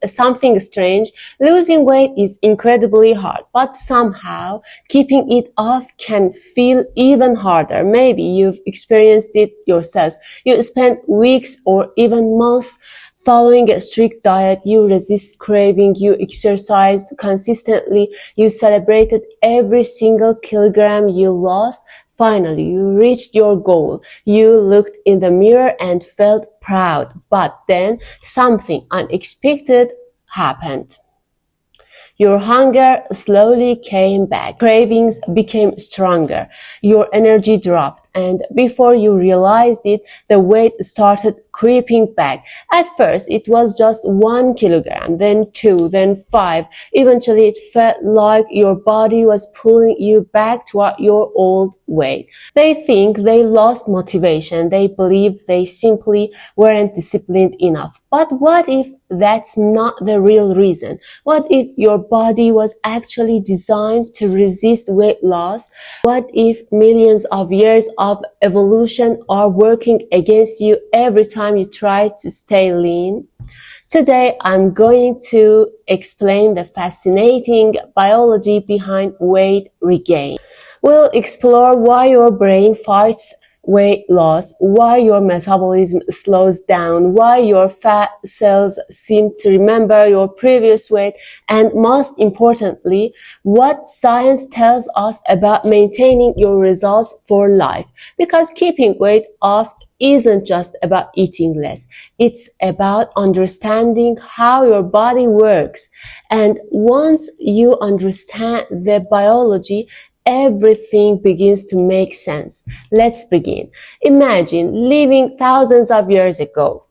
something strange. Losing weight is incredibly hard, but somehow keeping it off can feel even harder. Maybe you've experienced it yourself. You spent weeks or even months following a strict diet, you resist craving, you exercised consistently, you celebrated every single kilogram you lost. Finally, you reached your goal. You looked in the mirror and felt proud. But then something unexpected happened. Your hunger slowly came back. Cravings became stronger. Your energy dropped. And before you realized it, the weight started creeping back. At first, it was just 1 kilogram, then 2, then 5. Eventually, it felt like your body was pulling you back toward your old weight. They think they lost motivation. They believe they simply weren't disciplined enough. But what if that's not the real reason? What if your body was actually designed to resist weight loss? What if millions of years of evolution are working against you every time you try to stay lean? Today, I'm going to explain the fascinating biology behind weight regain. We'll explore why your brain fights weight loss, why your metabolism slows down, why your fat cells seem to remember your previous weight, and most importantly, what science tells us about maintaining your results for life. Because keeping weight off isn't just about eating less. It's about understanding how your body works. And once you understand the biology, everything begins to make sense. Let's begin. Imagine living thousands of years ago.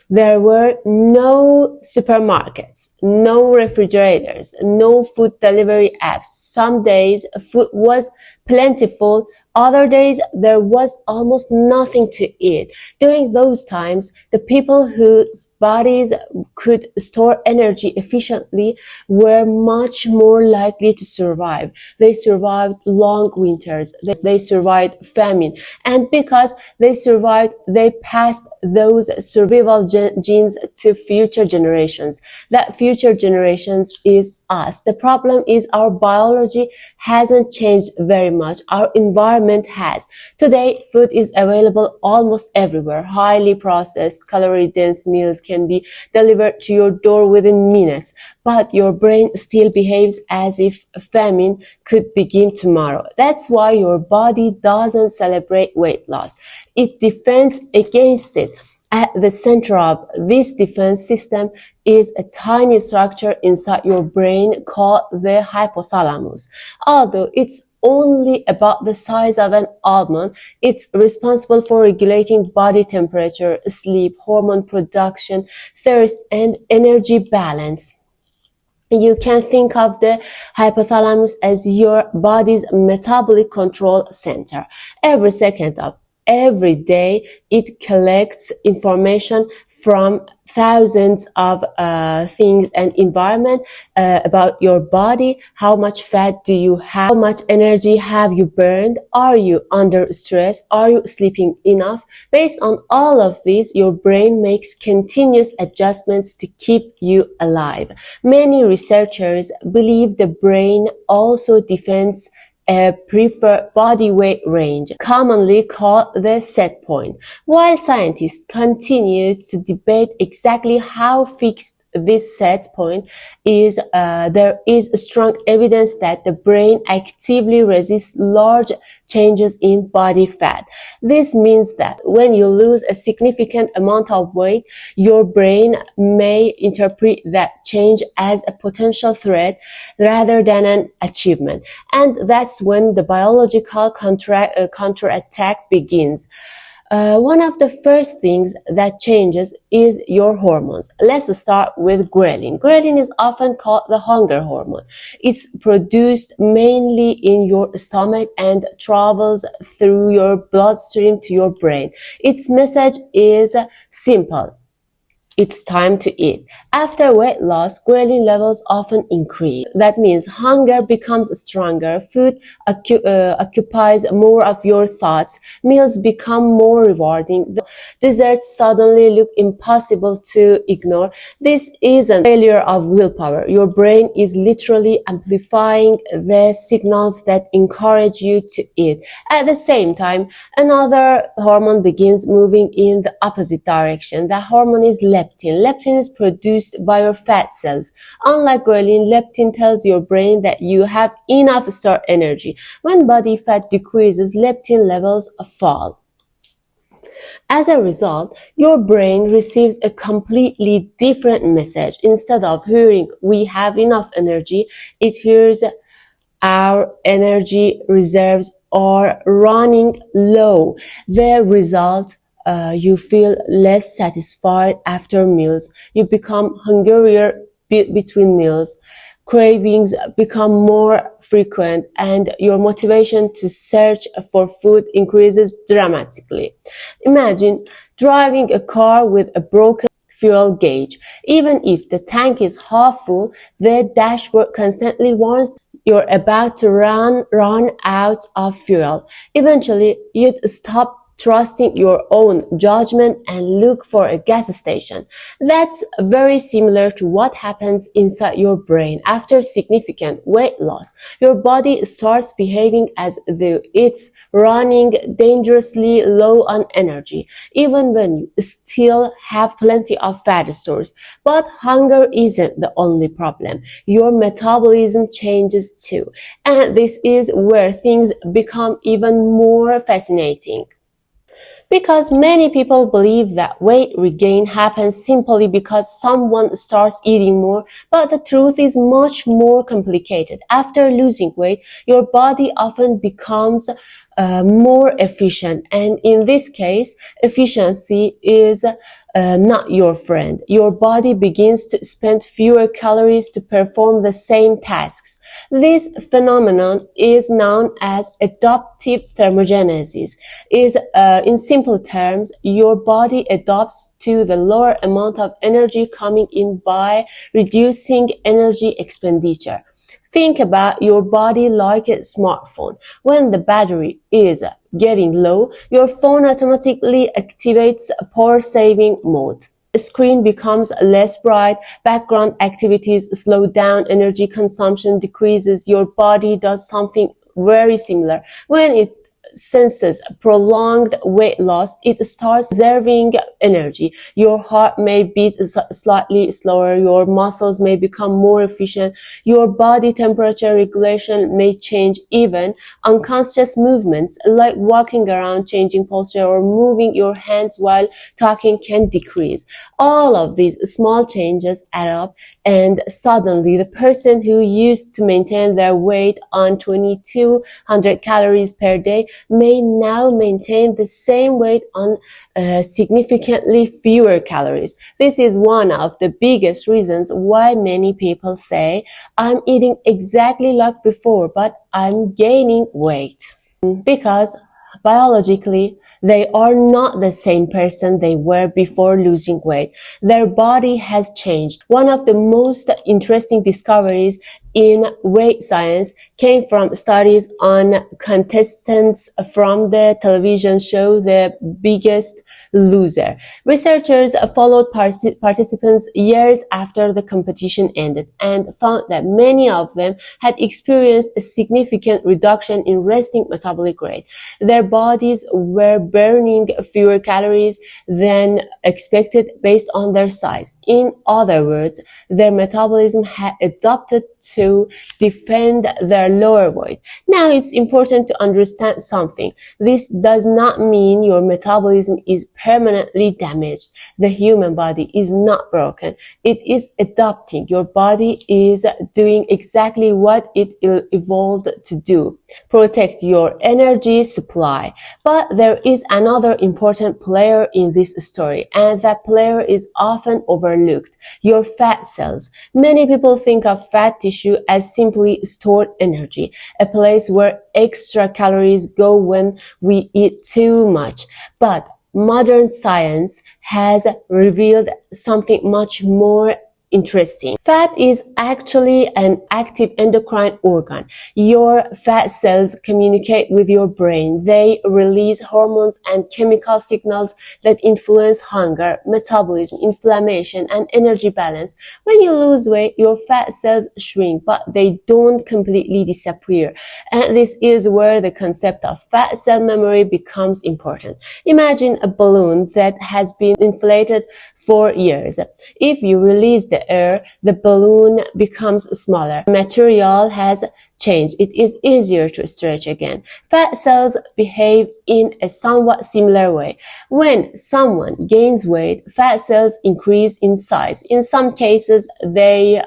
There were no supermarkets, no refrigerators, no food delivery apps. Some days food was plentiful. Other days there was almost nothing to eat. During those times, the people whose bodies could store energy efficiently were much more likely to survive. They survived long winters. They survived famine. And because they survived, they passed those survival genes to future generations. That future generations is us. The problem is our biology hasn't changed very much. Our environment has. Today, food is available almost everywhere. Highly processed, calorie-dense meals can be delivered to your door within minutes. But your brain still behaves as if famine could begin tomorrow. That's why your body doesn't celebrate weight loss. It defends against it. At the center of this defense system is a tiny structure inside your brain called the hypothalamus. Although it's only about the size of an almond, it's responsible for regulating body temperature, sleep, hormone production, thirst, and energy balance. You can think of the hypothalamus as your body's metabolic control center. Every second of every day, it collects information from thousands of things and environment about your body. How much fat do you have? How much energy have you burned? Are you under stress? Are you sleeping enough? Based on all of this, your brain makes continuous adjustments to keep you alive. Many researchers believe the brain also defends a preferred body weight range, commonly called the set point. While scientists continue to debate exactly how fixed this set point is, there is strong evidence that the brain actively resists large changes in body fat. This means that when you lose a significant amount of weight, your brain may interpret that change as a potential threat rather than an achievement. And that's when the biological counterattack begins. One of the first things that changes is your hormones. Let's start with ghrelin. Ghrelin is often called the hunger hormone. It's produced mainly in your stomach and travels through your bloodstream to your brain. Its message is simple. it's time to eat. After weight loss, ghrelin levels often increase. That means hunger becomes stronger, food occupies more of your thoughts, meals become more rewarding, desserts suddenly look impossible to ignore. This isn't failure of willpower. Your brain is literally amplifying the signals that encourage you to eat. At the same time, another hormone begins moving in the opposite direction. The hormone is leptin. Leptin is produced by your fat cells. Unlike ghrelin, leptin tells your brain that you have enough stored energy. When body fat decreases, leptin levels fall. As a result, your brain receives a completely different message. Instead of hearing, "we have enough energy," it hears, "our energy reserves are running low." The result, you feel less satisfied after meals. You become hungrier between meals. Cravings become more frequent, and your motivation to search for food increases dramatically. Imagine driving a car with a broken fuel gauge. Even if the tank is half full, the dashboard constantly warns you're about to run out of fuel. Eventually, you'd stop trusting your own judgment and look for a gas station. That's very similar to what happens inside your brain after significant weight loss. Your body starts behaving as though it's running dangerously low on energy, even when you still have plenty of fat stores. But hunger isn't the only problem. Your metabolism changes too. And this is where things become even more fascinating. Because many people believe that weight regain happens simply because someone starts eating more, but the truth is much more complicated. After losing weight, your body often becomes more efficient, and in this case, efficiency is not your friend. Your body begins to spend fewer calories to perform the same tasks. This phenomenon is known as adaptive thermogenesis. In simple terms, your body adapts to the lower amount of energy coming in by reducing energy expenditure. Think about your body like a smartphone. When the battery is getting low, your phone automatically activates power saving mode. The screen becomes less bright, background activities slow down, energy consumption decreases. Your body does something very similar. When it senses prolonged weight loss, it starts reserving energy. Your heart may beat slightly slower, your muscles may become more efficient, your body temperature regulation may change. Even unconscious movements like walking around, changing posture, or moving your hands while talking can decrease. All of these small changes add up, and suddenly the person who used to maintain their weight on 2200 calories per day may now maintain the same weight on significantly fewer calories. This is one of the biggest reasons why many people say, "I'm eating exactly like before, but I'm gaining weight." Because biologically, they are not the same person they were before losing weight. Their body has changed. One of the most interesting discoveries in weight science came from studies on contestants from the television show The Biggest Loser. Researchers followed participants years after the competition ended and found that many of them had experienced a significant reduction in resting metabolic rate. Their bodies were burning fewer calories than expected based on their size. In other words, their metabolism had adapted to defend their lower weight. Now it's important to understand something. This does not mean your metabolism is permanently damaged. The human body is not broken. It is adapting. Your body is doing exactly what it evolved to do. Protect your energy supply. But there is another important player in this story, and that player is often overlooked: your fat cells. Many people think of fat tissue as simply stored energy, a place where extra calories go when we eat too much. But modern science has revealed something much more interesting. Fat is actually an active endocrine organ. Your fat cells communicate with your brain. They release hormones and chemical signals that influence hunger, metabolism, inflammation, and energy balance. When you lose weight, your fat cells shrink, but they don't completely disappear. And this is where the concept of fat cell memory becomes important. Imagine a balloon that has been inflated for years. If you release the air, the balloon becomes smaller. Material has changed. It is easier to stretch again. Fat cells behave in a somewhat similar way. When someone gains weight, fat cells increase in size. In some cases, they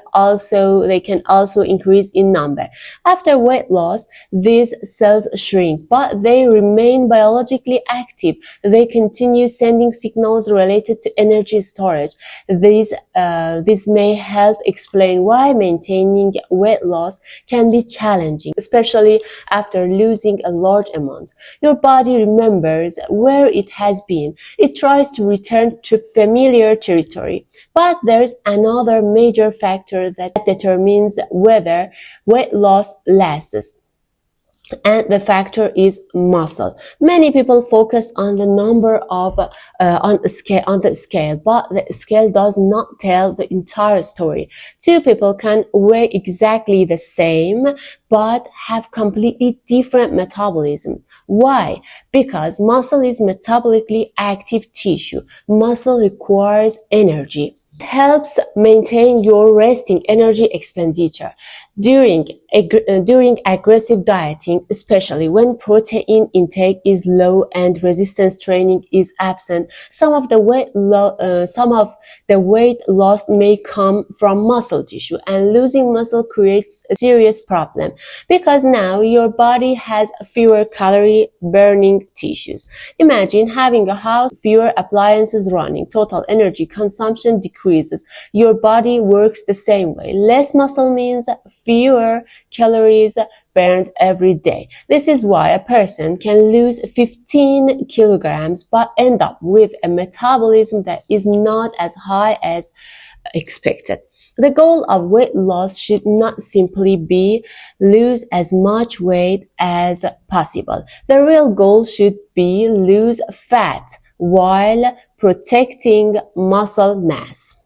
can also increase in number. After weight loss, these cells shrink, but they remain biologically active. They continue sending signals related to energy storage. This may help explain why maintaining weight loss can be challenging, especially after losing a large amount. Your body remembers where it has been. It tries to return to familiar territory. But there's another major factor that determines whether weight loss lasts. And the factor is muscle. Many people focus on the number of on the scale, but the scale does not tell the entire story. Two people can weigh exactly the same, but have completely different metabolism. Why? Because muscle is metabolically active tissue. Muscle requires energy. It helps maintain your resting energy expenditure. During aggressive dieting, especially when protein intake is low and resistance training is absent, some of the weight loss may come from muscle tissue, and losing muscle creates a serious problem because now your body has fewer calorie burning tissues. Imagine having a house, fewer appliances running, total energy consumption decreases. Your body works the same way. Less muscle means fewer calories burned every day. This is why a person can lose 15 kilograms but end up with a metabolism that is not as high as expected. The goal of weight loss should not simply be lose as much weight as possible. The real goal should be lose fat while protecting muscle mass.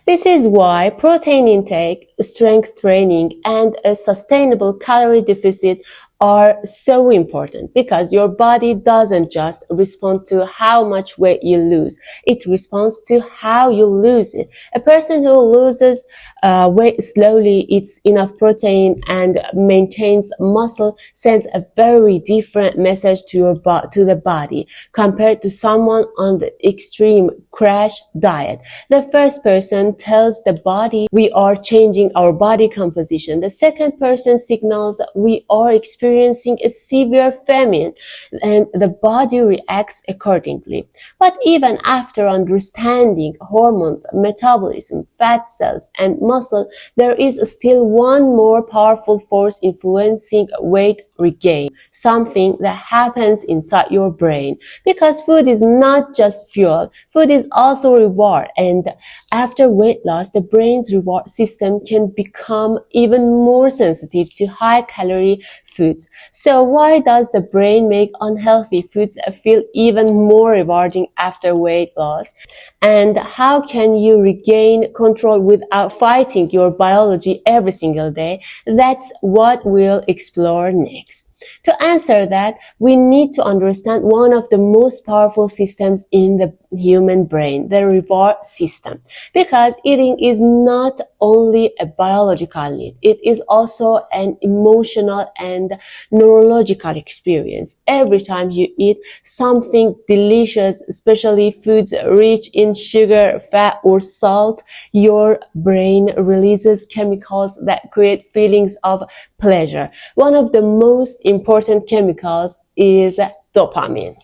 This is why protein intake, strength training, and a sustainable calorie deficit are so important, because your body doesn't just respond to how much weight you lose. It responds to how you lose it. A person who loses weight slowly, eats enough protein, and maintains muscle sends a very different message to the body compared to someone on the extreme crash diet. The first person tells the body we are changing our body composition. The second person signals we are experiencing a severe famine, and the body reacts accordingly. But even after understanding hormones, metabolism, fat cells, and muscle, there is still one more powerful force influencing weight regain, something that happens inside your brain. Because food is not just fuel, food is also reward, and after weight loss, the brain's reward system can become even more sensitive to high-calorie foods. So why does the brain make unhealthy foods feel even more rewarding after weight loss? And how can you regain control without fighting your biology every single day? That's what we'll explore next. To answer that, we need to understand one of the most powerful systems in the human brain, the reward system. Because eating is not only a biological need, it is also an emotional and neurological experience. Every time you eat something delicious, especially foods rich in sugar, fat, or salt, your brain releases chemicals that create feelings of pleasure. One of the most important chemicals is dopamine.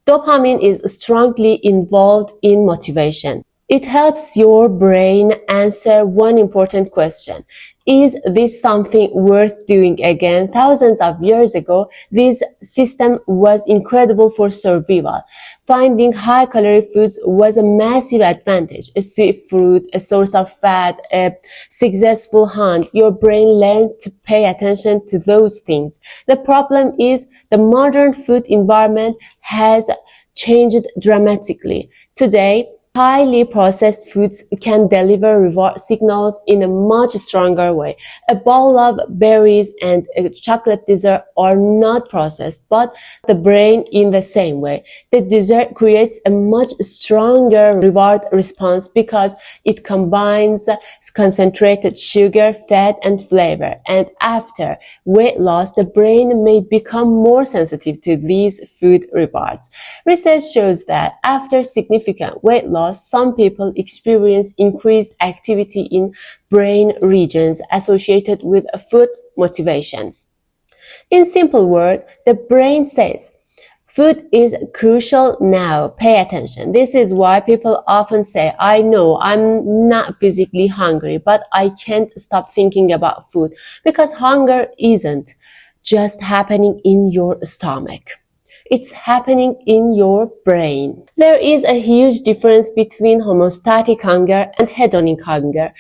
Dopamine is strongly involved in motivation. It helps your brain answer one important question. Is this something worth doing again? Thousands of years ago, this system was incredible for survival. Finding high-calorie foods was a massive advantage. A sweet fruit, a source of fat, a successful hunt. Your brain learned to pay attention to those things. The problem is the modern food environment has changed dramatically. Today, highly processed foods can deliver reward signals in a much stronger way. A bowl of berries and a chocolate dessert are not processed, but the brain in the same way. The dessert creates a much stronger reward response because it combines concentrated sugar, fat, and flavor. And after weight loss, the brain may become more sensitive to these food rewards. Research shows that after significant weight loss, some people experience increased activity in brain regions associated with food motivations. In simple words, the brain says, food is crucial now, pay attention. This is why people often say, I know I'm not physically hungry, but I can't stop thinking about food, because hunger isn't just happening in your stomach. It's happening in your brain. There is a huge difference between homeostatic hunger and hedonic hunger.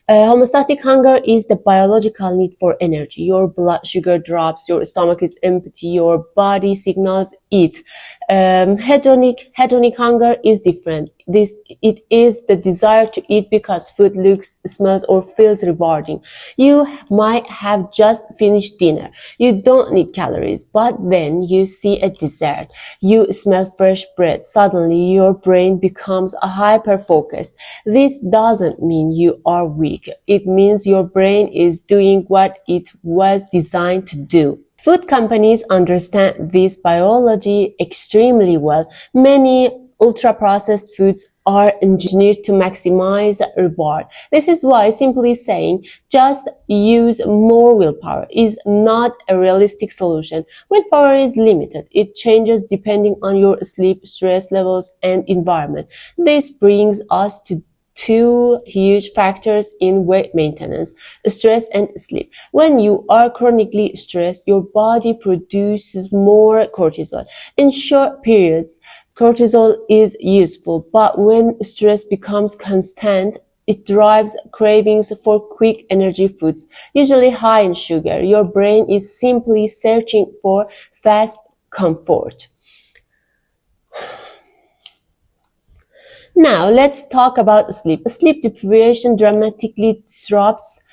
Homeostatic hunger is the biological need for energy. Your blood sugar drops, your stomach is empty, your body signals eat. Hedonic hunger is different. It is the desire to eat because food looks, smells, or feels rewarding. You might have just finished dinner. You don't need calories, but then you see a dessert. You smell fresh bread. Suddenly, your brain becomes hyper-focused. This doesn't mean you are weak. It means your brain is doing what it was designed to do. Food companies understand this biology extremely well. Many ultra-processed foods are engineered to maximize reward. This is why simply saying, just use more willpower is not a realistic solution. Willpower is limited. It changes depending on your sleep, stress levels, and environment. This brings us to two huge factors in weight maintenance: stress and sleep. When you are chronically stressed, your body produces more cortisol. In short periods, cortisol is useful, but when stress becomes constant, it drives cravings for quick energy foods, usually high in sugar. Your brain is simply searching for fast comfort. Now, let's talk about sleep. Sleep deprivation dramatically disrupts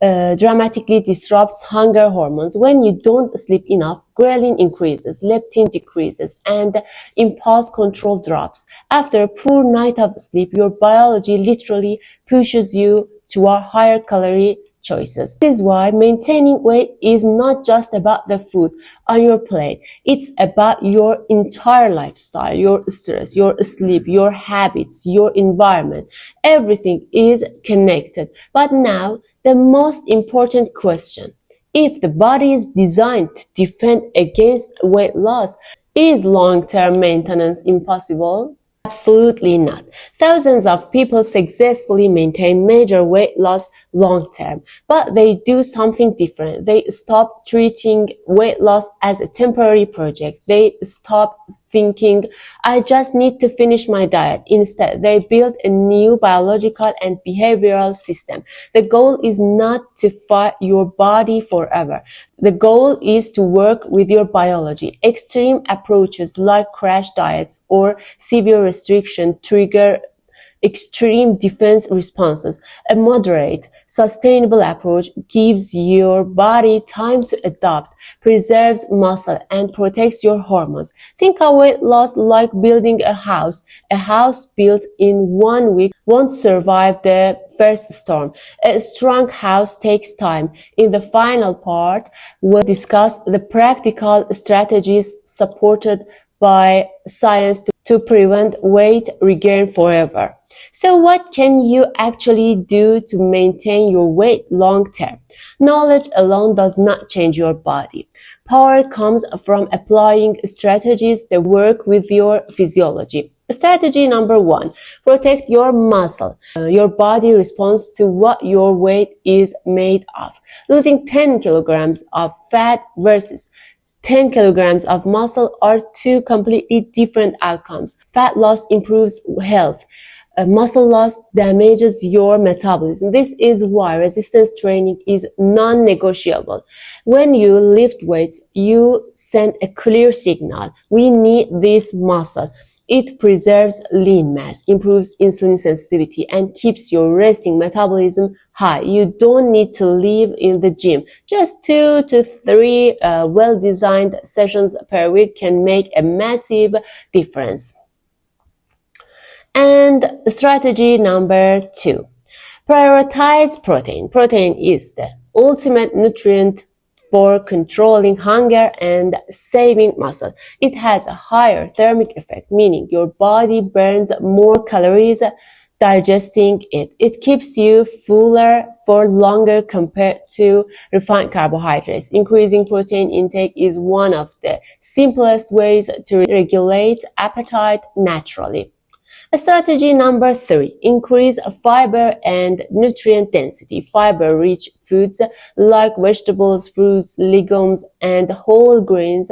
hunger hormones. When you don't sleep enough, ghrelin increases, leptin decreases, and impulse control drops. After a poor night of sleep, your biology literally pushes you toward higher calorie choices. This is why maintaining weight is not just about the food on your plate. It's about your entire lifestyle, your stress, your sleep, your habits, your environment. Everything is connected. But now, the most important question: if the body is designed to defend against weight loss, is long-term maintenance impossible? Absolutely not. Thousands of people successfully maintain major weight loss long term, but they do something different. They stop treating weight loss as a temporary project. They stop thinking, I just need to finish my diet. Instead, they build a new biological and behavioral system. The goal is not to fight your body forever. The goal is to work with your biology. Extreme approaches like crash diets or severe restriction trigger extreme defense responses. A moderate, sustainable approach gives your body time to adapt, preserves muscle, and protects your hormones. Think of weight loss like building a house. A house built in 1 week won't survive the first storm. A strong house takes time. In the final part, we'll discuss the practical strategies supported by science to prevent weight regain forever. So what can you actually do to maintain your weight long term? Knowledge alone does not change your body. Power comes from applying strategies that work with your physiology. Strategy number 1, protect your muscle. Your body responds to what your weight is made of. Losing 10 kilograms of fat versus 10 kilograms of muscle are two completely different outcomes. Fat loss improves health. Muscle loss damages your metabolism. This is why resistance training is non-negotiable. When you lift weights, you send a clear signal. We need this muscle. It preserves lean mass, improves insulin sensitivity, and keeps your resting metabolism high. You don't need to live in the gym. Just 2 to 3 well-designed sessions per week can make a massive difference. And strategy number 2, prioritize protein. Protein is the ultimate nutrient for controlling hunger and saving muscle. It has a higher thermic effect, meaning your body burns more calories digesting it. It keeps you fuller for longer compared to refined carbohydrates. Increasing protein intake is one of the simplest ways to regulate appetite naturally. Strategy number 3, increase fiber and nutrient density. Fiber-rich foods like vegetables, fruits, legumes, and whole grains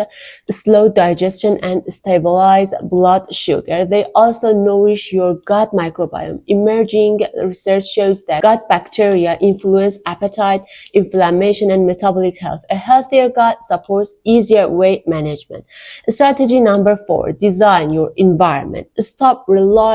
slow digestion and stabilize blood sugar. They also nourish your gut microbiome. Emerging research shows that gut bacteria influence appetite, inflammation, and metabolic health. A healthier gut supports easier weight management. Strategy number 4, design your environment. Stop relying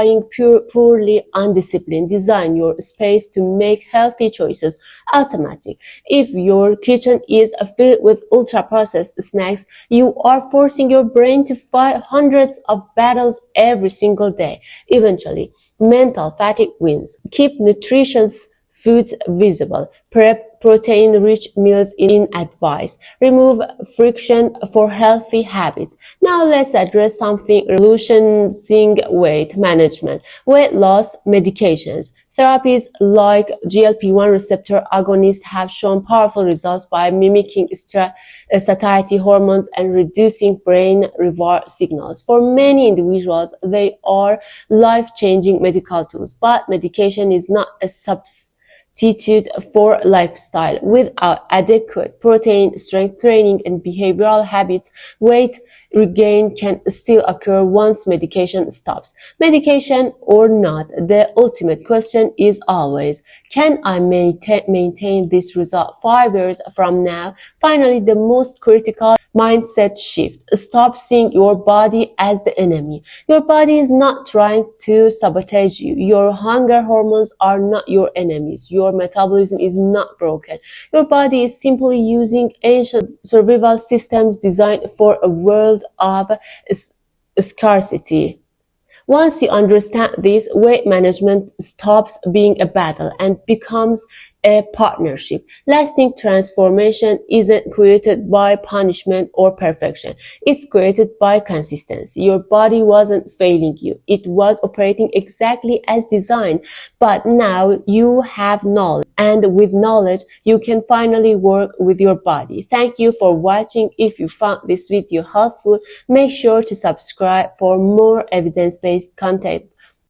poorly on discipline. Design your space to make healthy choices automatic. If your kitchen is filled with ultra-processed snacks, you are forcing your brain to fight hundreds of battles every single day. Eventually, mental fatigue wins. Keep nutritious foods visible. Prep protein-rich meals in advice. Remove friction for healthy habits. Now let's address something revolutionizing weight management. Weight loss medications. Therapies like GLP-1 receptor agonists have shown powerful results by mimicking satiety hormones and reducing brain reward signals. For many individuals, they are life-changing medical tools, but medication is not a substitute for lifestyle. Without adequate protein, strength training, and behavioral habits, weight regain can still occur once medication stops. Medication or not, the ultimate question is always, can I maintain this result 5 years from now? Finally, the most critical mindset shift. Stop seeing your body as the enemy. Your body is not trying to sabotage you. Your hunger hormones are not your enemies. Your metabolism is not broken. Your body is simply using ancient survival systems designed for a world of scarcity. Once you understand this, weight management stops being a battle and becomes a partnership. Lasting transformation isn't created by punishment or perfection. It's created by consistency. Your body wasn't failing you. It was operating exactly as designed. But now you have knowledge. And with knowledge, you can finally work with your body. Thank you for watching. If you found this video helpful, make sure to subscribe for more evidence-based content.